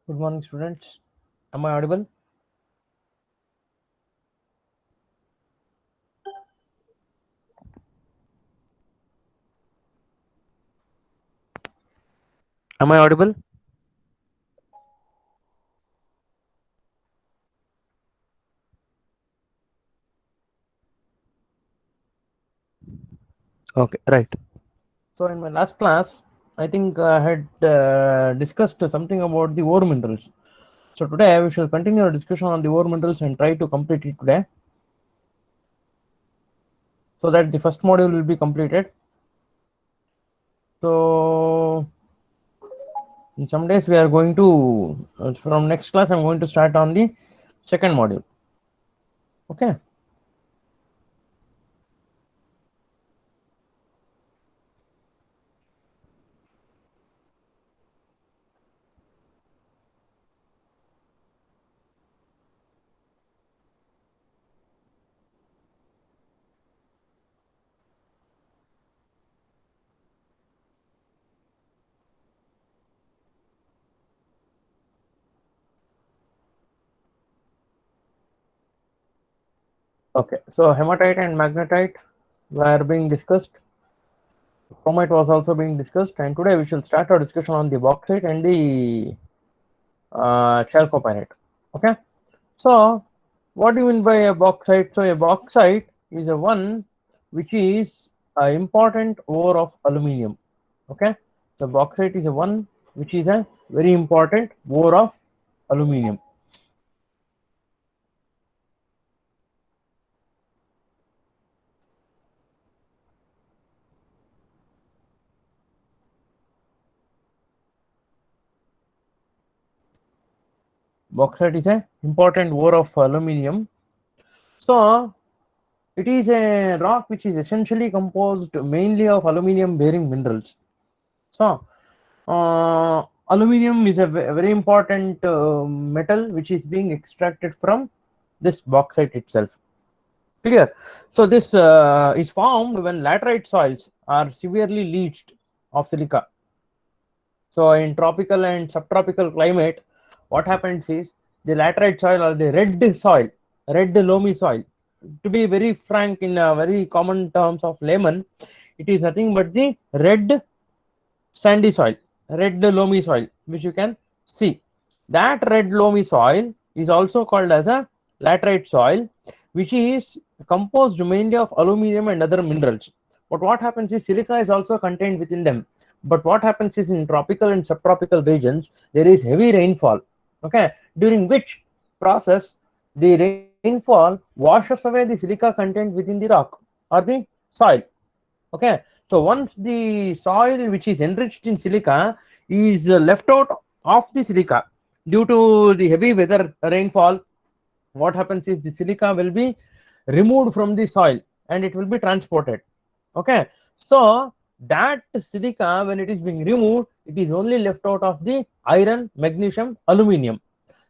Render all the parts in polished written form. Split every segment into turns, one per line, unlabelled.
Good morning, students. Am I audible? Am I audible? Okay, right. So in my last class, I think I had discussed something about the ore minerals. So today we shall continue our discussion on the ore minerals and try to complete it today, so that the first module will be completed. So in some days we are going to from next class I'm going to start on the second module. Okay. Okay. So hematite and magnetite were being discussed. Chromite was also being discussed, and today we shall start our discussion on the bauxite and the chalcopyrite. Okay, so what do you mean by a bauxite? So a bauxite is a one which is an important ore of aluminium. Okay, so bauxite is a one which is a very important ore of aluminium. Bauxite is a important ore of aluminium. So it is a rock which is essentially composed mainly of aluminium bearing minerals. So aluminium is a very important metal which is being extracted from this bauxite itself. Clear? So this is formed when laterite soils are severely leached of silica. So in tropical and subtropical climate, what happens is the laterite soil or the red soil, red loamy soil. To be very frank, in very common terms of layman, it is nothing but the red sandy soil, red loamy soil, which you can see. That red loamy soil is also called as a laterite soil, which is composed mainly of aluminum and other minerals. But what happens is silica is also contained within them. But what happens is in tropical and subtropical regions, there is heavy rainfall. Okay, during which process the rainfall washes away the silica content within the rock or the soil. Okay, so once the soil which is enriched in silica is left out of the silica due to the heavy weather rainfall, what happens is the silica will be removed from the soil and it will be transported. Okay, so that silica, when it is being removed, it is only left out of the iron, magnesium, aluminium.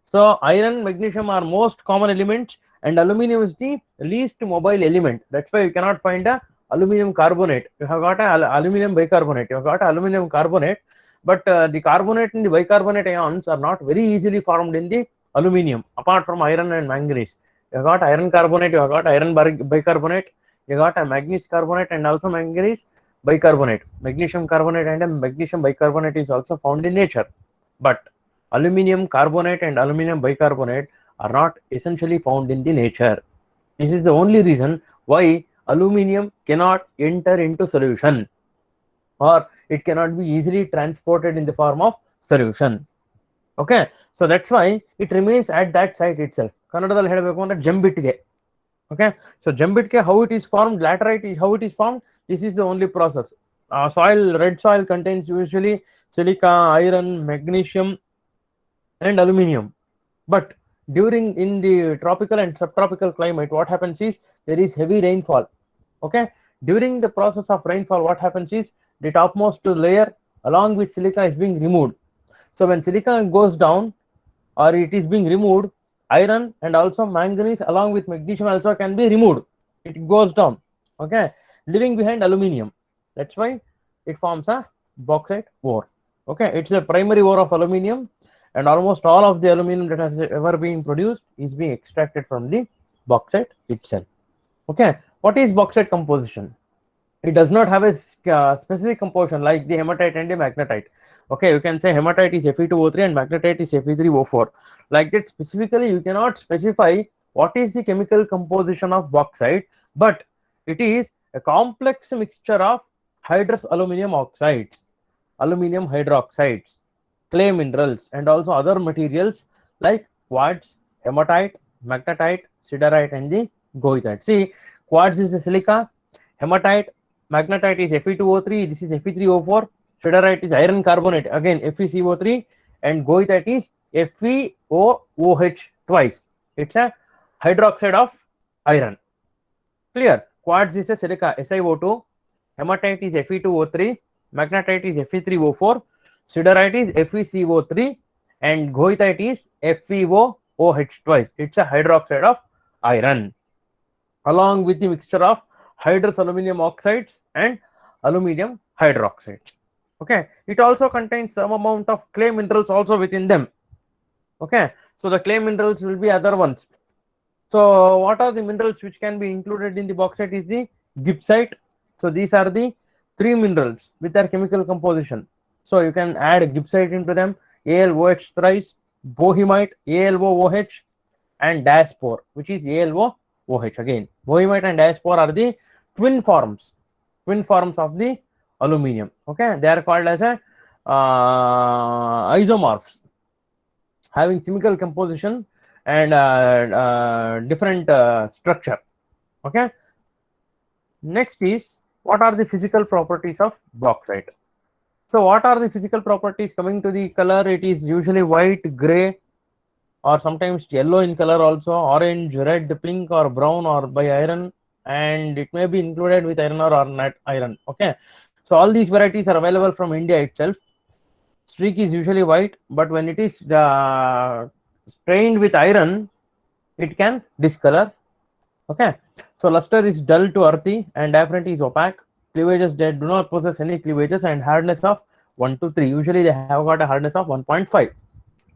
So iron, magnesium are most common elements, and aluminium is the least mobile element. That's why you cannot find a aluminum carbonate. You have got a aluminum bicarbonate. You have got aluminum carbonate, but the carbonate and the bicarbonate ions are not very easily formed in the aluminium. Apart from iron and manganese, you have got iron carbonate. You have got iron bicarbonate. You got a manganese carbonate and also manganese bicarbonate. Magnesium carbonate and a magnesium bicarbonate is also found in nature, but aluminum carbonate and aluminum bicarbonate are not essentially found in the nature. This is the only reason why aluminum cannot enter into solution, or it cannot be easily transported in the form of solution. Okay, so that's why it remains at that site itself. Kannadadalli ಹೇಳಬೇಕು ಅಂದ್ರೆ ಜಂಬಿಟ್ಟಿಗೆ. Okay, so jambitke, how it is formed, laterite, how it is formed, this is the only process. Soil, red soil contains usually silica, iron, magnesium and aluminium. But during in the tropical and subtropical climate, what happens is there is heavy rainfall. Okay, during the process of rainfall, what happens is the topmost layer along with silica is being removed. So when silica goes down or it is being removed, iron and also manganese along with magnesium also can be removed. It goes down. Okay, leaving behind aluminium. That's why it forms a bauxite ore. Okay, it's a primary ore of aluminium, and almost all of the aluminum that has ever been produced is being extracted from the bauxite itself. Okay, what is bauxite composition? It does not have a specific composition like the hematite and the magnetite. Okay, you can say hematite is Fe2O3 and magnetite is Fe3O4. Like that, specifically you cannot specify what is the chemical composition of bauxite, but it is a complex mixture of hydrous aluminum oxides, aluminum hydroxides, clay minerals, and also other materials like quartz, hematite, magnetite, siderite, and the goethite. See, quartz is a silica, hematite, magnetite is Fe2O3, this is Fe3O4, siderite is iron carbonate, again FeCO3, and goethite is FeOOH twice. It's a hydroxide of iron. Clear? Quartz is a silica, SiO2, hematite is Fe2O3, magnetite is Fe3O4, siderite is FeCO3, and goethite is FeOOH twice. It's a hydroxide of iron, along with the mixture of hydrous aluminum oxides and aluminum hydroxides. Okay, it also contains some amount of clay minerals also within them. Okay, so the clay minerals will be other ones. So what are the minerals which can be included in the bauxite is the gibbsite. So these are the three minerals with their chemical composition. So you can add gibbsite into them, AlOH thrice, bohemite, AlOOH, and diaspore, which is AlOOH again. Bohemite and diaspore are the twin forms of the aluminum. Okay, they are called as a isomorphs, having chemical composition and different structure. Okay, next is what are the physical properties of bauxite. So what are the physical properties? Coming to the color, it is usually white, gray, or sometimes yellow in color, also orange, red, pink, or brown, or by iron, and it may be included with iron or not iron. Okay, so all these varieties are available from India itself. Streak is usually white, but when it is strained with iron, it can discolor. Okay, so luster is dull to earthy and apparent is opaque. Cleavages, they do not possess any cleavages, and hardness of 1 to 3. Usually they have got a hardness of 1.5.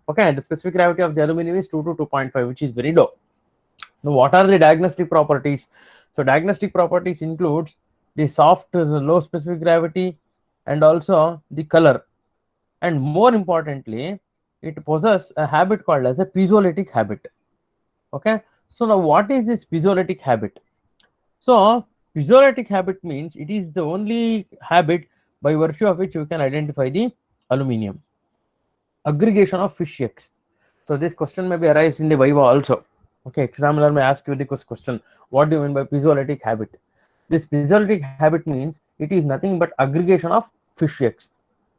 Okay, the specific gravity of the aluminum is 2 to 2.5, which is very low. Now, what are the diagnostic properties? So diagnostic properties includes the soft, low specific gravity, and also the color, and more importantly, it possesses a habit called as a piezolytic habit. Okay, so now what is this piezolytic habit? So piezolytic habit means it is the only habit by virtue of which you can identify the aluminum. Aggregation of fish eggs. So this question may be arise in the Viva also. Okay, examiner may ask you the question, what do you mean by piezolytic habit? This piezolytic habit means it is nothing but aggregation of fish eggs.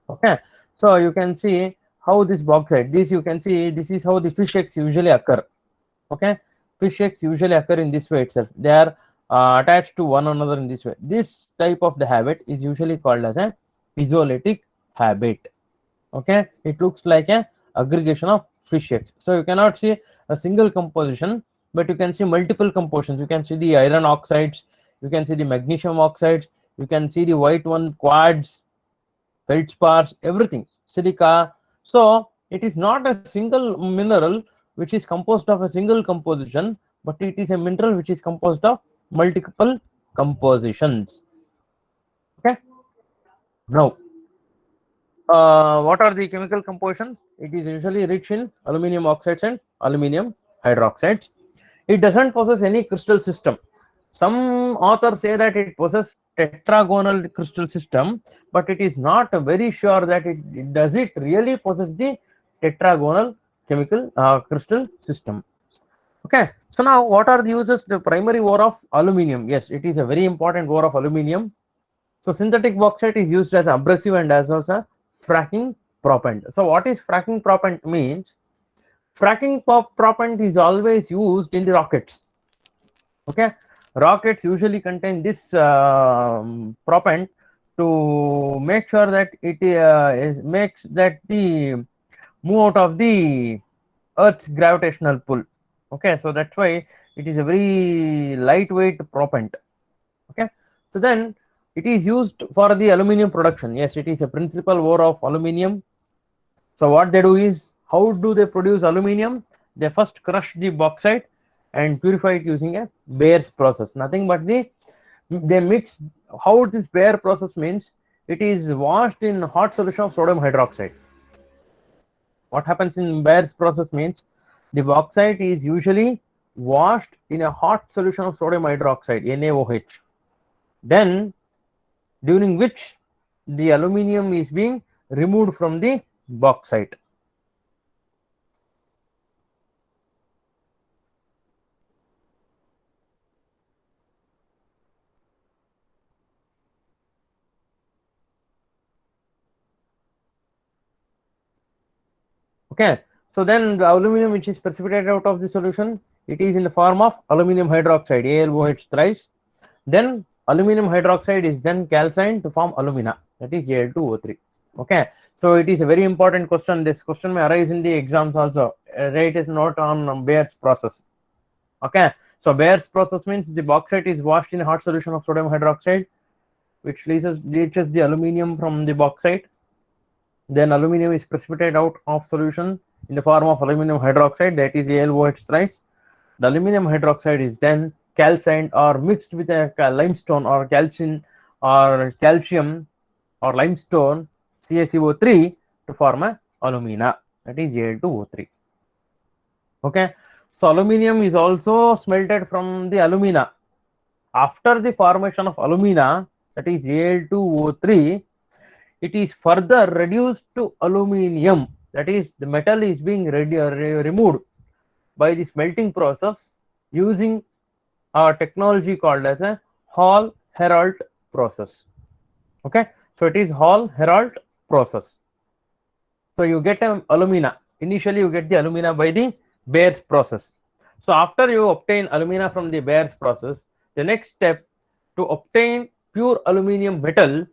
Okay, so you can see how this bauxite, this you can see, this is how the fish eggs usually occur. Okay, fish eggs usually occur in this way itself. They are attached to one another in this way. This type of the habit is usually called as a piezolytic habit. Okay, it looks like a aggregation of fish eggs. So you cannot see a single composition, but you can see multiple compositions. You can see the iron oxides, you can see the magnesium oxides, you can see the white one, quartz, feldspars, everything, silica. So it is not a single mineral which is composed of a single composition, but it is a mineral which is composed of multiple compositions. Okay, now what are the chemical compositions? It is usually rich in aluminum oxides and aluminum hydroxides. It doesn't possess any crystal system. Some authors say that it possesses tetragonal crystal system, but it is not very sure that it does it really possess the tetragonal chemical crystal system. Okay, so now what are the uses? The primary ore of aluminum. Yes, it is a very important ore of aluminum. So synthetic bauxite is used as abrasive and as also fracking propellant. So what is fracking propellant means? Fracking propellant is always used in the rockets. Okay, rockets usually contain this propellant to make sure that it makes that the move out of the Earth's gravitational pull. Okay, so that's why it is a very lightweight propellant. Okay, so then it is used for the aluminum production. Yes, it is a principal ore of aluminum. So what they do is How do they produce aluminium? They first crush the bauxite and purify it using a Bayer's process. Nothing but they mix. How this Bayer process means, it is washed in hot solution of sodium hydroxide. What happens in Bayer's process means, the bauxite is usually washed in a hot solution of sodium hydroxide, NaOH. Then, during which the aluminium is being removed from the bauxite. Okay, so then the aluminum which is precipitated out of the solution, it is in the form of aluminum hydroxide, AlOH thrice. Then aluminum hydroxide is then calcined to form alumina, that is Al2O3. Okay, so it is a very important question. This question may arise in the exams also. It is not on Bayer's process. Okay, so Bayer's process means the bauxite is washed in a hot solution of sodium hydroxide, which leaches the aluminium from the bauxite. Then aluminium is precipitated out of solution in the form of aluminum hydroxide, that is AlOH thrice. The aluminum hydroxide is then calcined or mixed with a limestone or calcium or limestone CaCO3 to form a alumina, that is Al2O3. Okay, so aluminium is also smelted from the alumina. After the formation of alumina, that is Al2O3, it is further reduced to aluminium, that is the metal is being removed by the smelting process using a technology called as a Hall-Héroult process. Okay, so it is Hall-Héroult process. So you get an alumina. Initially you get the alumina by the Bayer's process. So after you obtain alumina from the Bayer's process, the next step to obtain pure aluminium metal,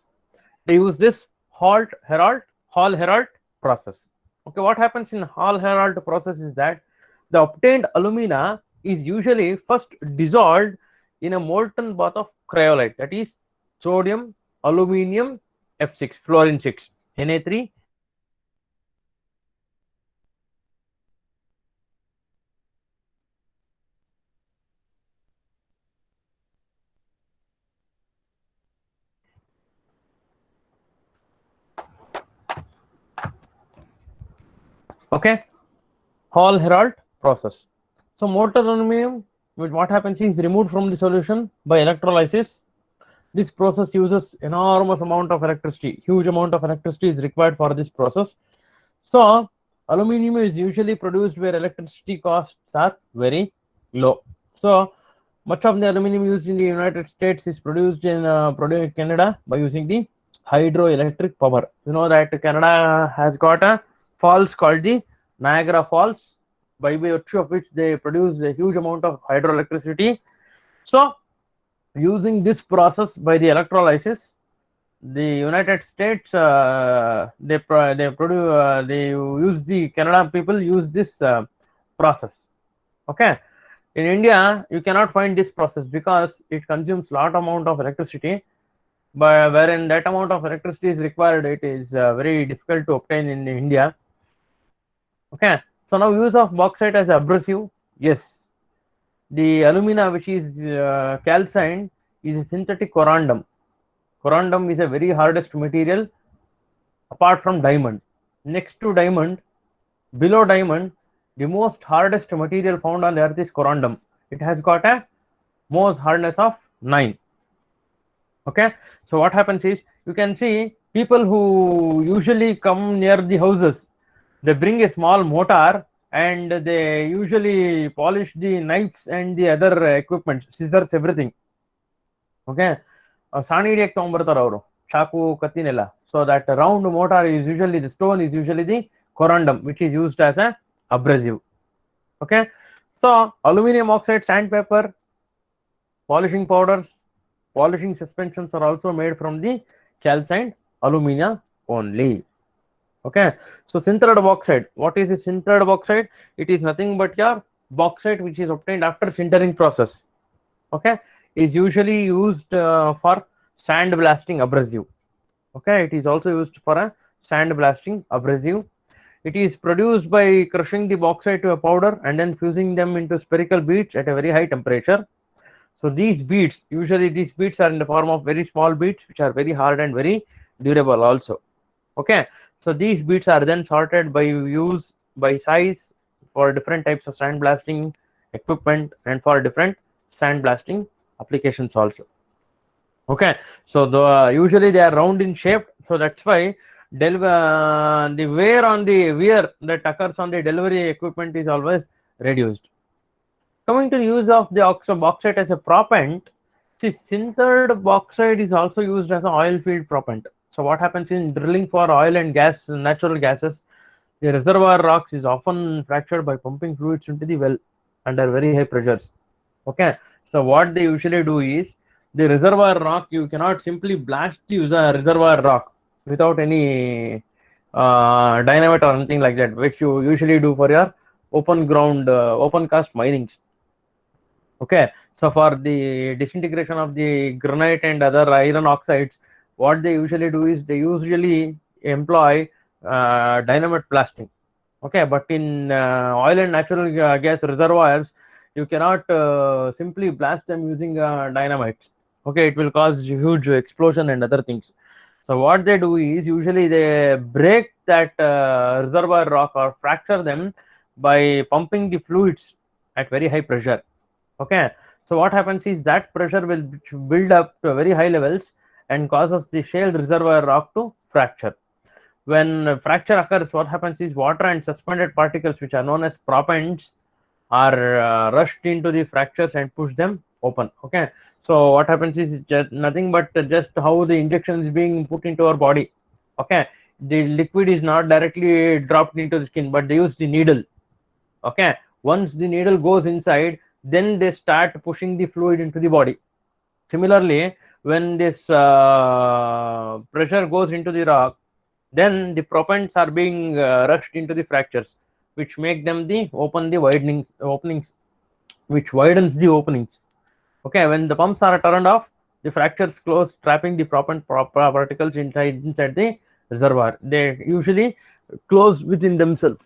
they use this Hall-Héroult process. Okay, what happens in Hall-Héroult process is that the obtained alumina is usually first dissolved in a molten bath of cryolite, that is sodium aluminium F6, fluorine 6, Na3. Okay, Hall-Héroult process. So molten aluminum, what happens is removed from the solution by electrolysis. This process uses enormous amount of electricity. Huge amount of electricity is required for this process. So aluminum is usually produced where electricity costs are very low. So much of the aluminum used in the United States is produced in Canada by using the hydroelectric power. You know that Canada has got a falls called the Niagara Falls, by virtue of which they produce a huge amount of hydroelectricity. So using this process by the electrolysis, the United States they use the Canada people use this process. Okay, in India you cannot find this process because it consumes lot amount of electricity, but wherein that amount of electricity is required, it is very difficult to obtain in India. Okay, so now use of bauxite as abrasive. Yes, the alumina which is calcined is a synthetic corundum. Corundum is a very hardest material apart from diamond. Next to diamond, below diamond, the most hardest material found on the earth is corundum. It has got a Mohs hardness of 9. Okay, so what happens is, you can see people who usually come near the houses, they bring a small mortar and they usually polish the knives and the other equipment, scissors, everything. Okay, sani hiಡಿಯಕ್ಕೆ ತಗೊಂಡ್ಬರ್ತಾರೆ ಅವರು, ಚಾಕು ಕತ್ತಿನೆಲ್ಲ. So that round mortar is usually, the stone is usually the corundum, which is used as a abrasive. Okay, so aluminum oxide, sandpaper, polishing powders, polishing suspensions are also made from the calcined alumina only. Okay, so sintered bauxite. What is a sintered bauxite? It is nothing but your bauxite which is obtained after sintering process. Okay, is usually used for sand blasting abrasive. Okay, it is also used for a sand blasting abrasive. It is produced by crushing the bauxite to a powder and then fusing them into spherical beads at a very high temperature. So these beads, usually these beads are in the form of very small beads which are very hard and very durable also. Okay, so these beads are then sorted by use by size for different types of sandblasting equipment and for different sandblasting applications also. Okay, so usually they are round in shape, so that's why the wear that occurs on the delivery equipment is always reduced. Coming to use of the bauxite as a propellant, see, sintered bauxite is also used as an oil field propellant. So what happens in drilling for oil and gas, natural gases, the reservoir rocks is often fractured by pumping fluids into the well under very high pressures. Okay, so what they usually do is the reservoir rock, you cannot simply blast the reservoir rock without any dynamite or anything like that, which you usually do for your open ground, open cast minings. Okay, so for the disintegration of the granite and other iron oxides, what they usually do is they usually employ dynamite blasting. Okay, but in oil and natural gas reservoirs, you cannot simply blast them using dynamite. Okay, it will cause huge explosion and other things. So what they do is usually they break that reservoir rock or fracture them by pumping the fluids at very high pressure. Okay, so what happens is that pressure will build up to very high levels and causes the shale reservoir rock to fracture. When fracture occurs, what happens is water and suspended particles, which are known as propellants, are rushed into the fractures and push them open. Okay, so what happens is just nothing but just how the injection is being put into our body. Okay, the liquid is not directly dropped into the skin, but they use the needle. Okay, once the needle goes inside, then they start pushing the fluid into the body. Similarly, when this pressure goes into the rock, then the propellants are being rushed into the fractures, which make them the openings, which widens the openings. Okay, when the pumps are turned off, the fractures close, trapping the propellant particles inside the reservoir. They usually close within themselves.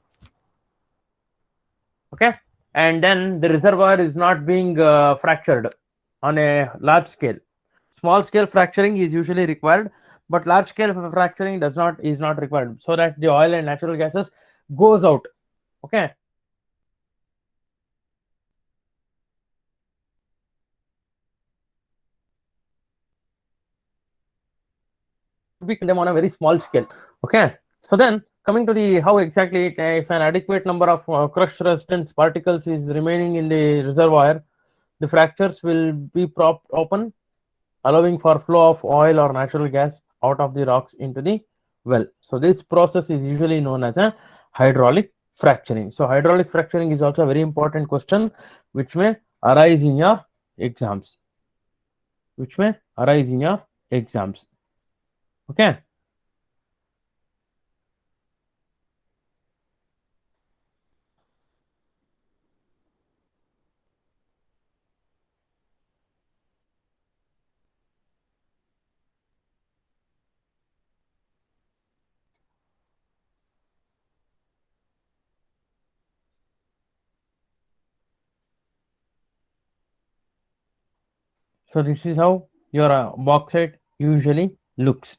Okay, and then the reservoir is not being fractured on a large scale. Small scale fracturing is usually required, but large scale fracturing is not required, so that the oil and natural gases goes out. Okay, we can them on a very small scale. Okay, so then coming to the how exactly if an adequate number of crush resistance particles is remaining in the reservoir, the fractures will be propped open, allowing for flow of oil or natural gas out of the rocks into the well. So this process is usually known as a hydraulic fracturing. So hydraulic fracturing is also a very important question which may arise in your exams. Okay. So this is how your bauxite usually looks.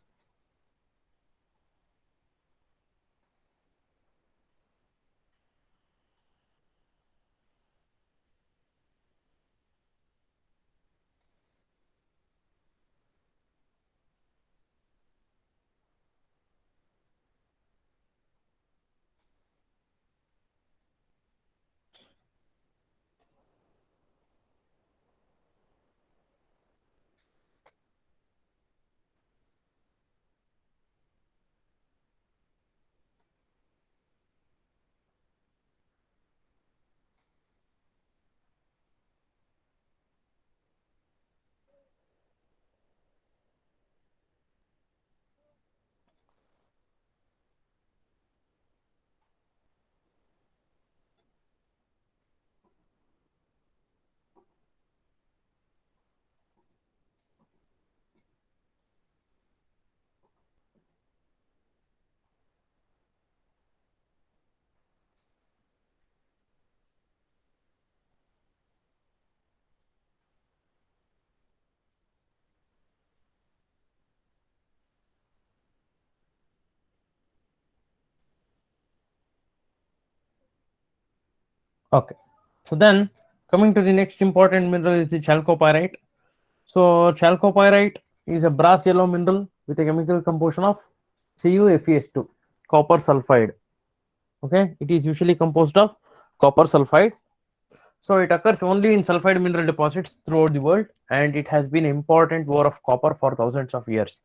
Okay. So then coming to the next important mineral is the chalcopyrite. So chalcopyrite is a brass yellow mineral with a chemical composition of CuFeS2, copper sulfide. Okay, it is usually composed of copper sulfide. So it occurs only in sulfide mineral deposits throughout the world, and it has been an important ore of copper for thousands of years.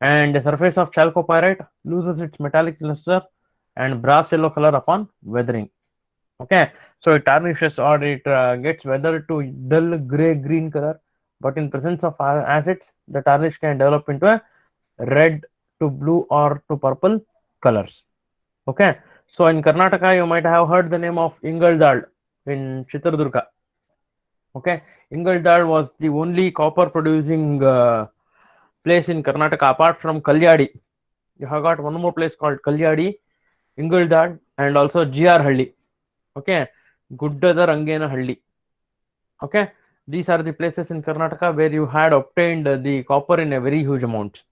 And the surface of chalcopyrite loses its metallic luster and brass yellow color upon weathering. Okay, so it tarnishes or it gets weathered to dull gray green color, but in presence of acids, the tarnish can develop into a red to blue or to purple colors. Okay, so in Karnataka, you might have heard the name of Ingaldal in Chitradurga. Okay, Ingaldal was the only copper producing place in Karnataka apart from Kalyadi. You have got one more place called Kalyadi, Ingaldal, and also GR Halli. Okay, Guddada Rangena Halli. Okay, these are the places in Karnataka where you had obtained the copper in a very huge amount.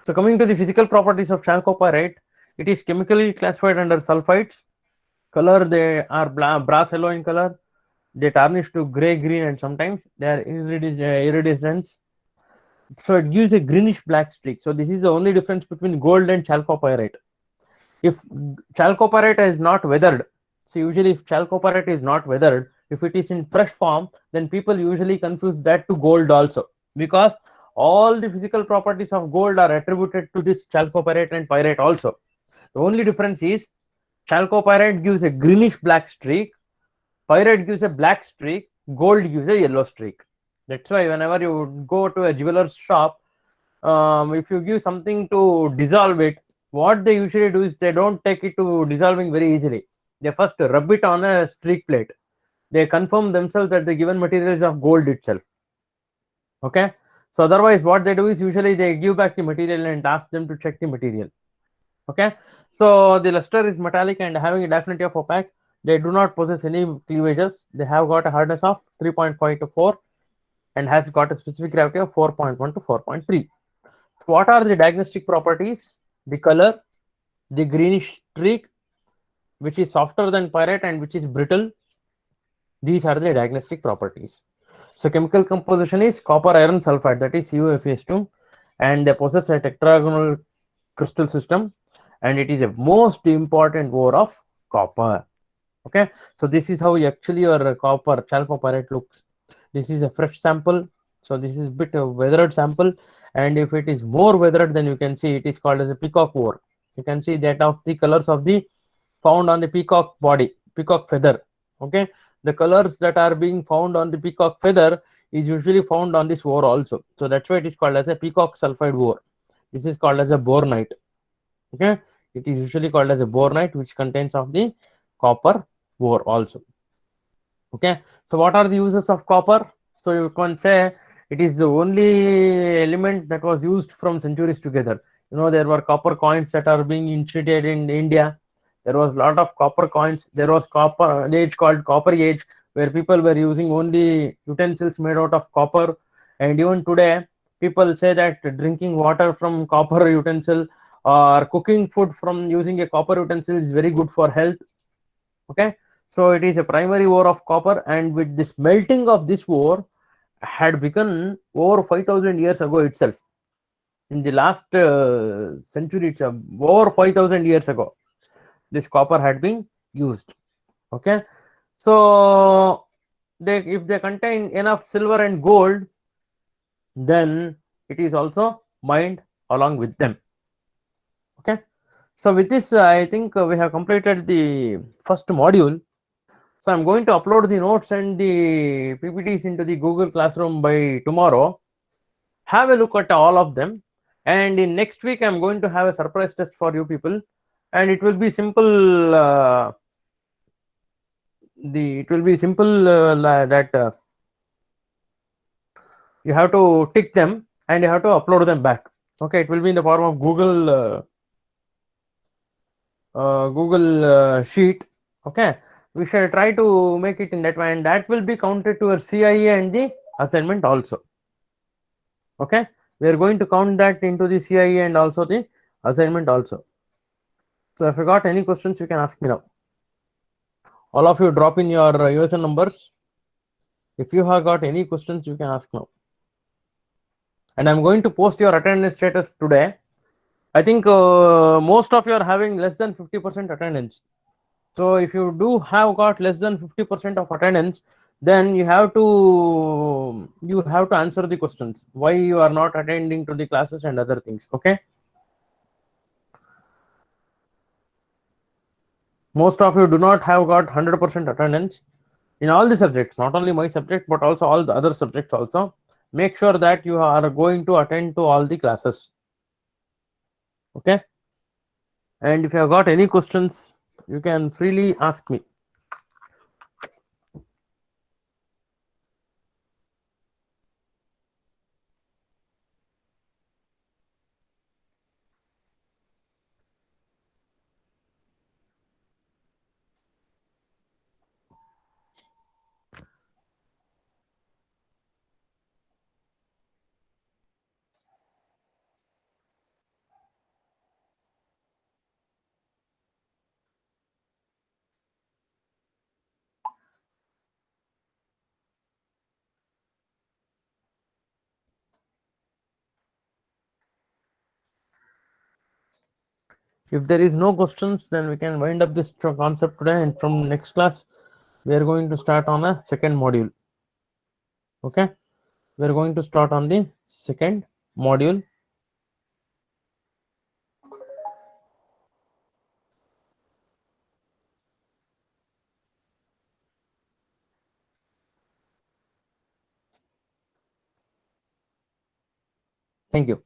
So coming to the physical properties of chalcopyrite, it is chemically classified under sulfides. Color, they are brass yellow in color. They tarnish to gray green and sometimes they are iridescent. So it gives a greenish black streak. So this is the only difference between gold and chalcopyrite. If chalcopyrite is not weathered, so usually if chalcopyrite is not weathered, if it is in fresh form, then people usually confuse that to gold also, because all the physical properties of gold are attributed to this chalcopyrite and pyrite also. The only difference is chalcopyrite gives a greenish black streak, pyrite gives a black streak, gold gives a yellow streak. That's why whenever you go to a jeweler's shop, if you give something to dissolve it, what they usually do is they don't take it to dissolving very easily. They first rub it on a streak plate. They confirm themselves that the given material is of gold itself. Okay, so otherwise what they do is usually they give back the material and ask them to check the material. Okay, so the luster is metallic and having a definitely of opaque. They do not possess any cleavages. They have got a hardness of 3.5 to 4 and has got a specific gravity of 4.1 to 4.3. So what are the diagnostic properties? The color, the greenish streak, which is softer than pyrite and which is brittle. These are the diagnostic properties. So chemical composition is copper iron sulfide, that is CuFeS2, and they possess a tetragonal crystal system, and it is a most important ore of copper. Okay, so this is how actually your copper chalcopyrite looks. This is a fresh sample, so this is a bit of weathered sample, and if it is more weathered, then you can see it is called as a peacock ore. You can see that of the colors of the found on the peacock body, peacock feather. Okay, the colors that are being found on the peacock feather is usually found on this ore also, so that's why it is called as a peacock sulfide ore. This is called as a bornite. Okay, it is usually called as a bornite, which contains of the copper ore also. Okay, so what are the uses of copper? So you can say it is the only element that was used from centuries together. You know, there were copper coins that are being instituted in India. There was a lot of copper coins. There was copper an age called copper age, where people were using only utensils made out of copper. And even today people say that drinking water from copper utensil or cooking food from using a copper utensil is very good for health. Okay, so it is a primary ore of copper, and with this melting of this ore had begun over 5,000 years ago itself. In the last century, it's over 5,000 years ago, this copper had been used. Okay, so if they contain enough silver and gold, then it is also mined along with them. Okay, so with this, I think we have completed the first module. So I'm going to upload the notes and the PPTs into the Google Classroom by tomorrow. Have a look at all of them, and in next week I'm going to have a surprise test for you people, and it will be simple. It will be simple that you have to tick them and you have to upload them back. Okay, it will be in the form of Google sheet. Okay, we shall try to make it in that way, and that will be counted to your CIE and the assignment also. Okay, we are going to count that into the CIE and also the assignment also. So if you got any questions, you can ask me now. All of you drop in your USN numbers. If you have got any questions, you can ask now. And I'm going to post your attendance status today. I think most of you are having less than 50% attendance. So if you do have got less than 50% of attendance, then you have to answer the questions why you are not attending to the classes and other things. Okay. Most of you do not have got 100% attendance in all the subjects, not only my subject but also all the other subjects also. Make sure that you are going to attend to all the classes. Okay. And if you have got any questions, you can freely ask me. If there is no questions, then we can wind up this concept today, and from next class we are going to start on a second module. Okay, we are going to start on the second module. Thank you.